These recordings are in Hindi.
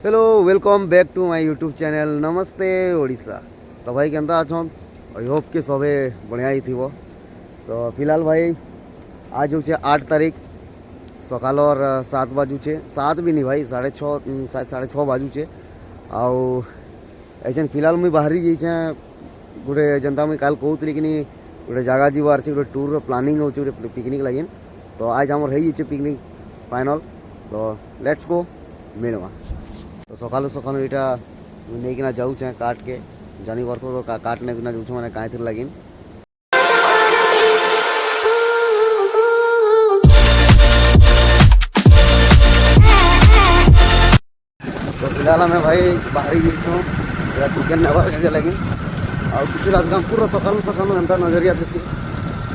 Hello welcome back to my YouTube channel नमस्ते ओडिशा। तो भाई केंता अछन आई होप कि सबे बढ़िया ही थी। तो फिलहाल भाई आज हो 8 तारीख सकाल और 7 बाजुचे 7 भी नहीं भाई 6:30 बाजुचे आउ ऐसे फिलहाल मुझे बाहरी जाइए गोटे जनता मुझे काल कहूली कि गोटे जगह जीवार गोटे टूर प्लानिंग हो पिकनिक लगे। तो आज आमर हो पिकनिक फाइनल। तो लेट्स गो मिलवा। तो सकालू सकालू यहाँ नहीं जाऊे काट के जानी पार्थ तो काट नहीं जाऊँ मैंने कहीं लगे। तो फिलहाल आम भाई बाहरी जाइछूँ चिकेन नेबार लगे आ किसी राजगामपुर सकालू सकालू एंता नजरिया देसी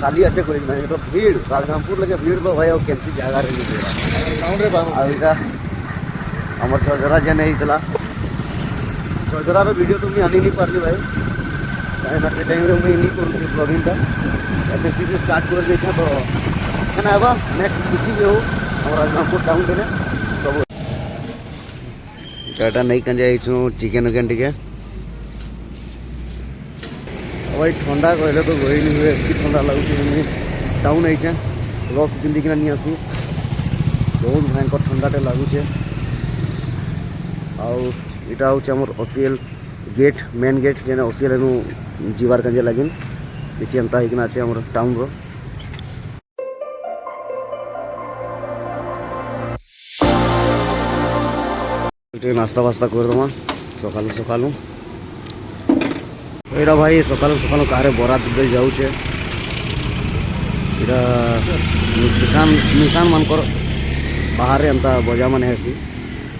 खाली अच्छे कोई तो भीड़ राजगामपुर लगे भीड़ तो भाई कैसी जगह आम छजरा जेन होता छजरार वीडियो तो मुझे आनी नहीं पार्ली भाई कहीं से टाइम मुझे नहीं करूँ ब्लॉगिंगटा किसी स्टार्ट कर देखें तो क्या नेक्स्ट किसी भी हो आम राजगामपुर टाउन में सब टाटा नहीं कं जाइछूँ चिकेन उकेन टे भाई ठंडा कहले तो गई नहीं हुए एति ठंडा लगुचे टाउन आई ग्लव्स पिंधिकिना नहीं आसी बहुत भयंकर ठंडाटे लगुचे। आउटा हूँ ओसीएल गेट मेन गेट जेने ओसीएल जीवार कंजे लगे किसी एंता होना टाउन रो। नास्ता वास्ता करदमा सकालू सकालू यहाँ भाई सकालू सकालू कार बरात दे जाऊे किसान निशान मानकर बाहर एंता बजा मान हेसी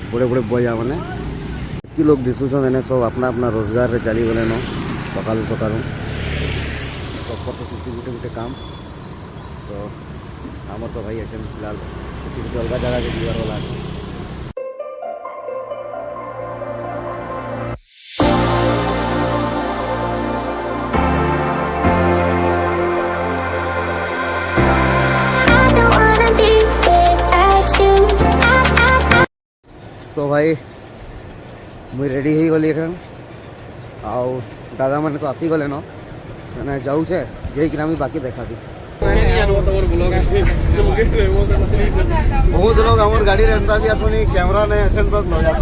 बड़े बड़े बजा मैंने कि लोग दिशुन सब अपना अपना रोजगार रे चली गले न सकालू सकालू तो किसी गोटे गोटे काम। तो आम तो भाई अच्छे फिलहाल किसी गोटे अलग जगह के जीवार वाला तो भाई मुझे रेडी हो गली आउ दादा मैंने तो आसी गले न मैंने जाऊे जाकि बाकी देखा दी बहुत लोग आम गाड़ी एंता भी आसनी कैमरा ने एसेन तक लग आस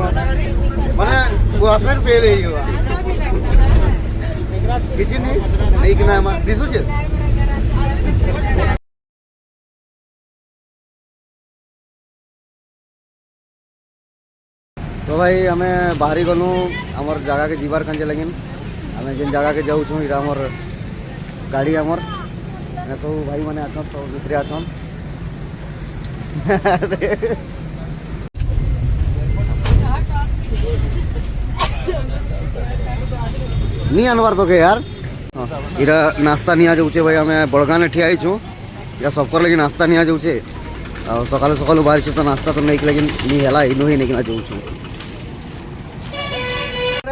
माने वो आसन फेल किसी नहीं कि दिशुचे। तो भाई आम बाहरी गलु आमर जगह के जीवार कंजे लगे आम जिन जगह के जाऊँ इरा आमर गाड़ी आमर सब भाई मैंने आसन सब भितर आसन नहीं आनवार तो के यार इरा नास्ता नहीं आ जाऊे भाई आम बड़गान ठिया छूँ या सबकर लगे नास्ता नहीं आ जाऊे आ सकालू सकालू बाहर तो नास्ता तो नहीं लगे नहीं है इनू ही नहीं जाऊँ।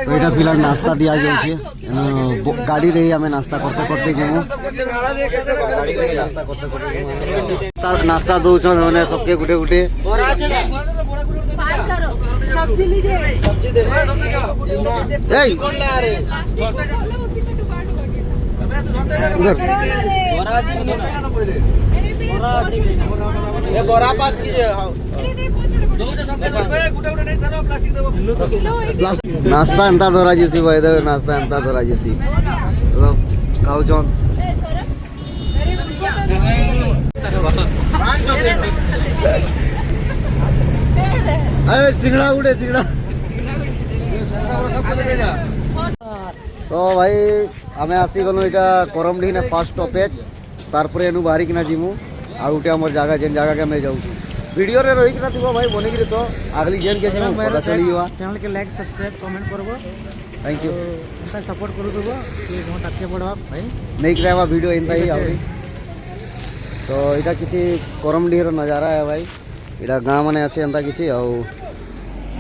तो यहाँ फिलहाल नास्ता दिया जाऊे गाड़ी रही हमें नास्ता करते करते नास्ता दौन मैंने सबके गुटे गुटे नास्ता एंता धरा जैसी भाई नास्ता एंता धरा जैसी खाऊ चौन सिंगड़ा उड़े सिंगड़ा। तो भाई आम आसी गलु यहाँ करमडीह ने फास्ट स्टॉपेज तारपर एनु बाहरी किना जीमु आ गोटे आम जगह जेन जगह के मैं जाऊँ वीडियो रे रही थी भाई बनी तो आगली जेन के पता चली चैनल के लाइक सब्सक्राइब कमेंट करबो थैंक यू सपोर्ट करू देबो कि बहुत आगे बढ़वा भाई नहीं करावा वीडियो एंता ही आउरी। तो इटा किसी करमडीह नजारा है भाई इटा गाँ माने अच्छे एंता किसी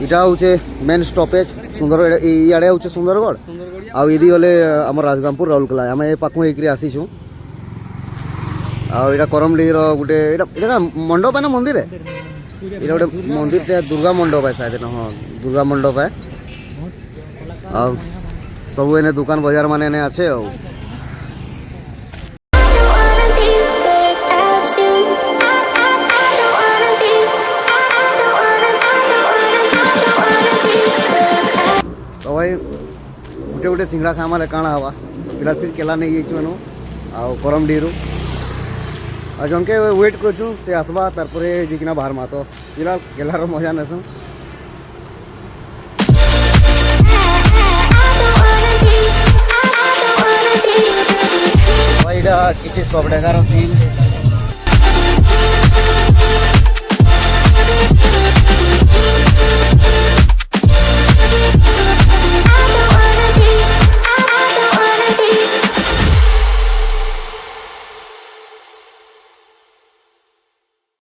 इटा हूँ मेन स्टॉपेज सुंदर इे हूँ सुंदरगढ़ आदि गले आम राजगामपुर राउरकेला आम ए पाखु होकर आसीचु आईटा करमडीह गोटे मंडप है ना मंदिर ଏଇଟା ଗୋଟେ ମନ୍ଦିରଟେ ଦୁର୍ଗା ମଣ୍ଡପ है शायद ହଁ ଦୁର୍ଗା ମଣ୍ଡପ है ଆଉ ସବୁ ଏନେ ଦୋକାନ ବଜାର ମାନେ ଏନେ ଅଛି ଆଉ तो भाई गुटे गुटे सिंगड़ा खामा काଣା हवा फिलहाल फिर केला नहीं जाइछु एनु आ करम डीरू आ जनके वेट करछु से आसबा तार परे जिकिना बाहर मा तो फिलहाल केलार मजा नेसु भाई इटा किछि सब डेगार सीन